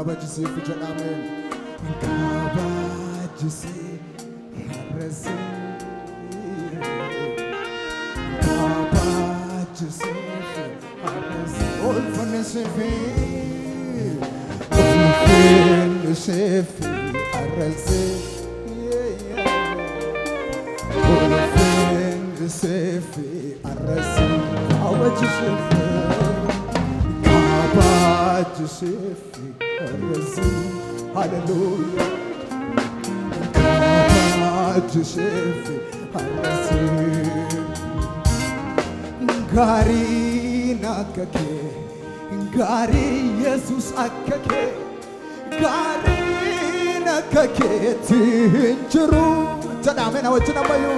kabajisi fujadame kabajisi harresi kabajisi harresi olfanesi olfanesi harresi olfanesi harresi kabajisi hallelujah. Ngari nakake, ngari Jesus akake, ngari nakake tinjuru. Jadame na wajuna bayu.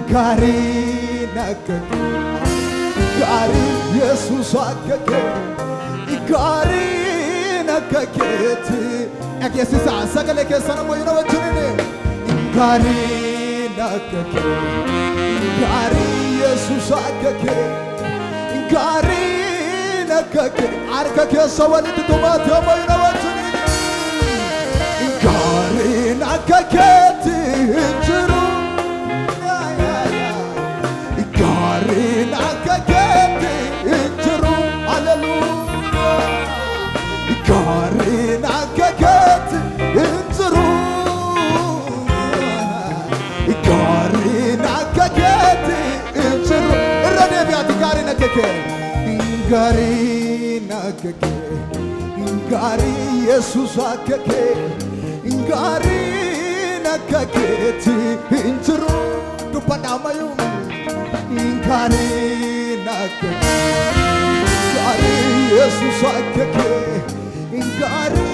Ngari nakake, ngari Jesus akake. Gari nakaketi akesi sa sagale ke sana mo yuna wachune gari nakake gari Jesus akake gari nakake arka ke sawali tumate mo yuna wachune gari nakaketi injuru gari nakaketi injuru hallelujah Garina kaket inzuru Garina kaket inzuru Radevia di garina kaket Garina kaket Gari Jesus kaket Garina kaket inzuru Tupanama yum Garina kaket Gari Jesus kaket Gari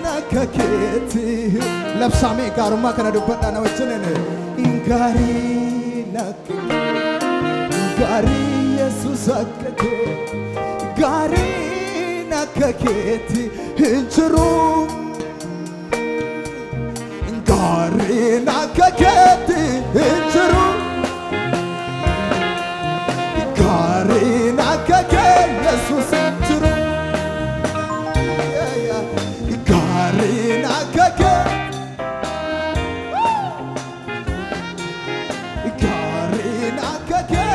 nakaketi labsame garuma kana dubbata na wachinene Gari nakaketi Gari Jesus akake Gari nakaketi injuru Gari nakaketi injuru Gari nakaketi Jesus injuru Garina kake Garina kake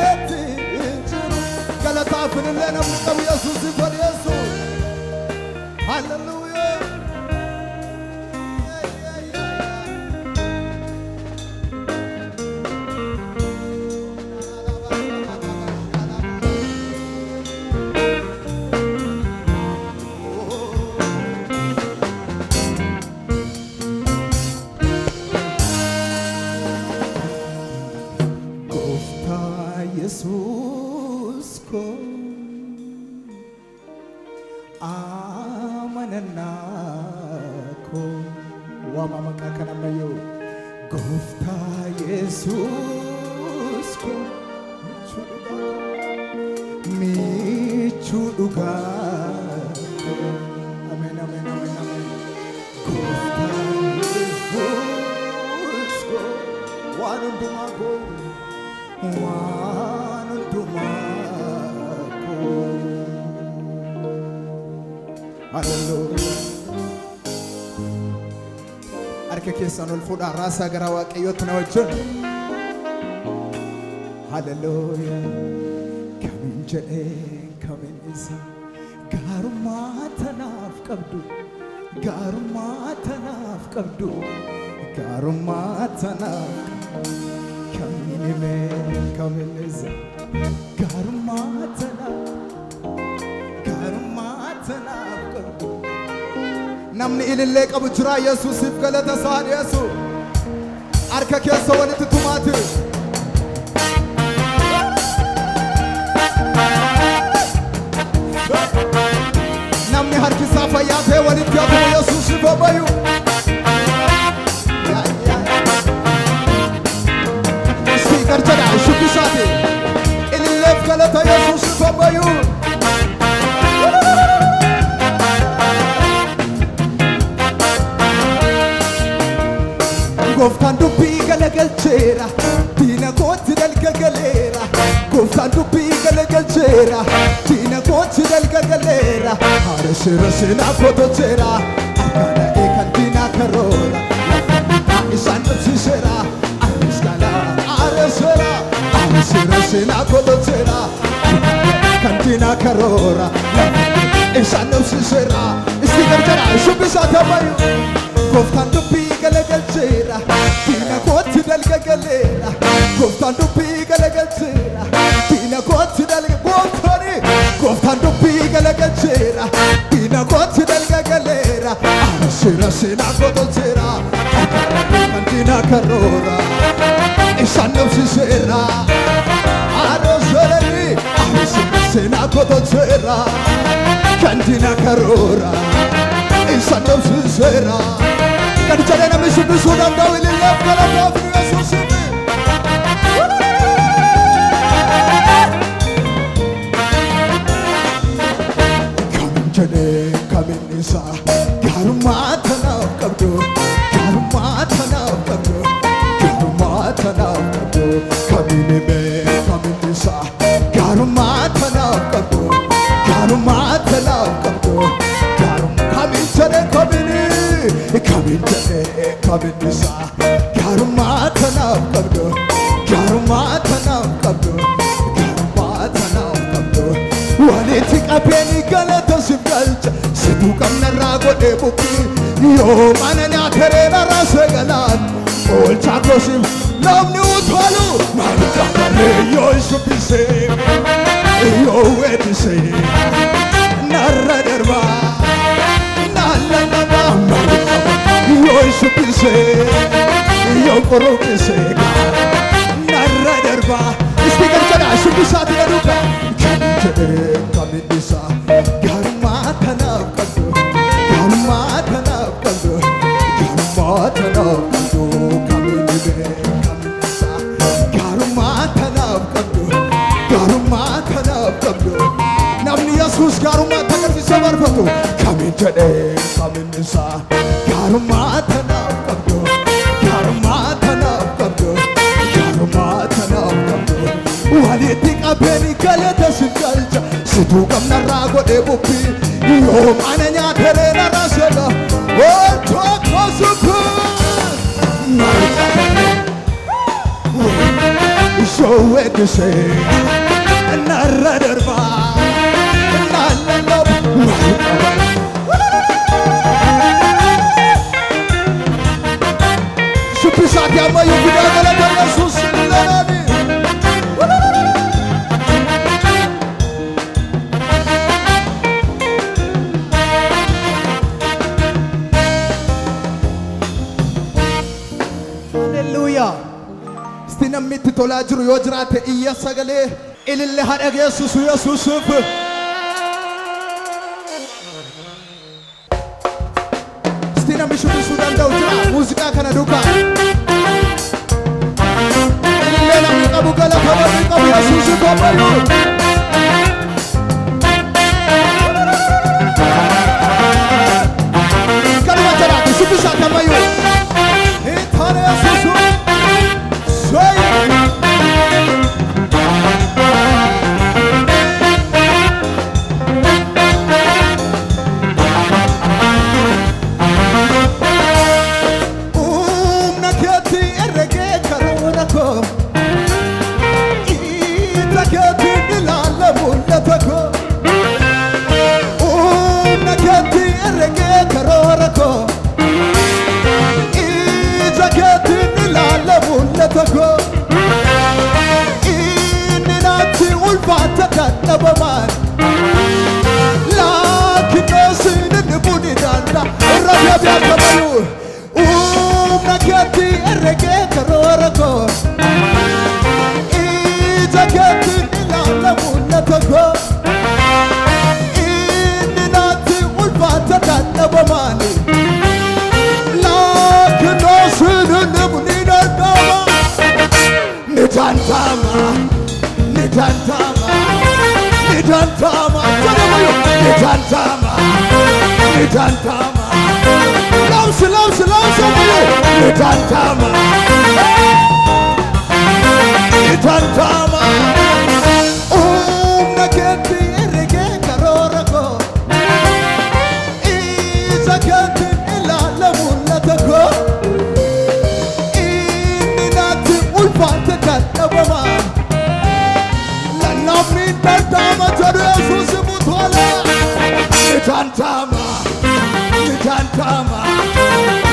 Kala tafin lena mutawi Jesus for Jesus Hallelujah Jesus ko amanana ko wa mama kakana mayo Gofta Jesus ko michuduga amen amen amen amen Gofta Jesus ko wanundumago Hallelujah. Arke kesan ol fuda rasa garawa kayot na wajun. Hallelujah. Kamin jale kamin isa garuma tanaf kabdu garuma tanaf kabdu garuma tanaf kamin me kamin isa garuma tanaf namni ilille qabu jira Yesuus galata saan Yesu arka keessa walitti tumaati namni harkisa fayyaatee walitti yaatu Yesuus babayu speaker jala shubishaati ilille galata Yesuus babayu Goftan dubbi galagalchera Tina kooti dalgagalera Goftan dubbi galagalchera Tina kooti dalgagalera Haresh Shirasena Kodotera, Akana Ekantina Karora, Isan Sisera, Aniskala, Aresera, Shirasena Kodotera, Kantina Karora, Isan Sisera, Istigarjara, Shubisata Mayu, Koftandu Pigalagazera, Tina Koti del Galera, Koftandu Pigalagazera, Tina Koti del Botoni, Koftandu Pigalagazera, Tina Koti del Galera, Shirasena Kodotera, Kantina Karora, Isan Sisera, Arosoreli, Shirasena Kodotera, Kantina Karora, Isan Sisera. Kan carena misubisu dan dawili love kalau kau susubi. Kamin jane kamin nisa, garuma tanau kabdo, garuma tanau kabdo, garuma tanau kabdo. Kamin me kamin nisa, garuma tanau kabdo, garuma tanau kabdo, garum kamin jane kamin. Kamin jane kamin nisa, garuma tanau kabdo, garuma tanau kabdo, garuma tanau kabdo. Waliti kapeni galata sibgalcha, situ kamna rago debuki, yo manana terena rasegalan, ol chakosim namni uthalu, malika kare yo shubise, yo wedise, narra derba, nalla nalla. Yo shupise, yo korupise, narra derba. Speaker chana shupisa diya ruka. Kamin nisa, garuma tanau kabdo, garuma tanau kabdo, garuma tanau kabdo. Kamin nisa, garuma tanau kabdo, garuma tanau kabdo. Namni Yesus garuma tanau sabar fatu. Kamin nisa. Garuma tanau kabdo, garuma tanau kabdo, garuma tanau kabdo. Waliti kapeni galata sibgalcha, situ kamna rago debuki, yo mananya terena rasela, oh toko suku. So wet to say, narra derba, nalla Supisati ama yung pinagalaga ng susunod namin. Hallelujah. Stinamiti tola jiru yoo jiraate iyya sagalee ilillee haadha geessu Yesuusuf. Stinami shubisuu danda'u jira muuziqaa kana duukaa. Ilillee namni qabu galata namni qabu Yesuusif ammayyuu. Kanuma jiraate shubbisaati ammayyuu. Taane Yesuusu. Nidantama, Nidantama,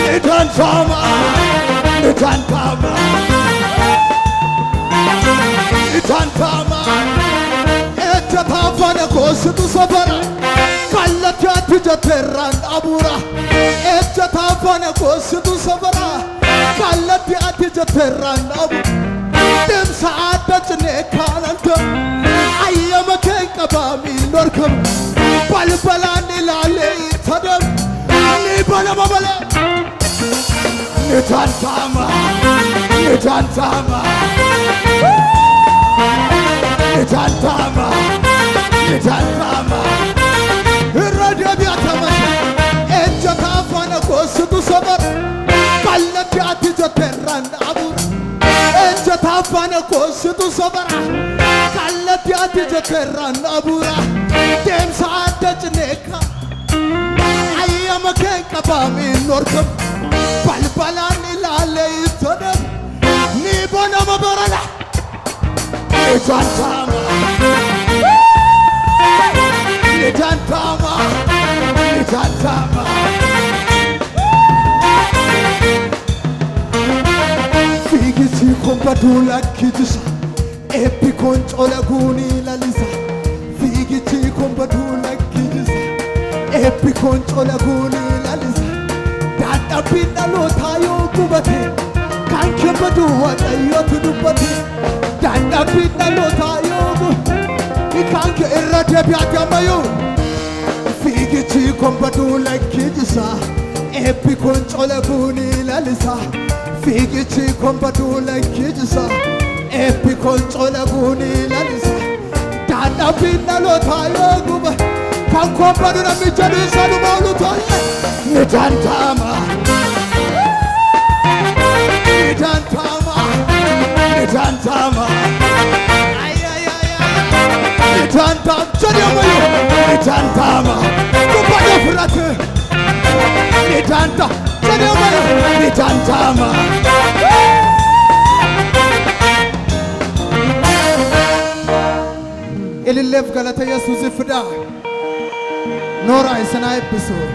Nidantama, Nidantama, Nidantama. Ejatafana kosutu sabara, kallatati jaterran abura. Ejatafana kosutu sabara, kallatati jaterran abura. Dem saata jne kananta, ayyama kenka bami norkam. Balbala nilale itadam, ni bala babala. Nidantama, Nidantama, Nidantama, Nidantama. Irradia biatama, ejatafana kosutu sabar, kallati ati jaterran abur. Ejatafana kosutu sabar, kallati ati jaterran abura. Dem saata jneka, ayyama kenka bami norkam. Balbala nilale itadam, ni bala babala. Nidantama, Nidantama, Nidantama. Figisi kompatula kijisa, epikon chola guni lalisa. Figisi kompatula kijisa, epikon chola guni lalisa. Dada pinna lo tayo kubate, kanke badu wata yotu dubate. Dada pinna lo tayo bu, ikanke irrate biate amayo. Figisi kompatula kijisa, epikon chola guni lalisa. Figisi kompatula kijisa, epikon chola guni lalisa. Dada pinna lo tayo guba, kan kompatula mijadu sanu maulu tayo. Nidantama, Nidantama, Nidantama. Ay ay ay ay. Nidantama, jadi apa yo? Nidantama, kupanya frate. Nidantama, jadi apa yo? Nidantama. Elilef galata Yesus ifda. Nora isana episode.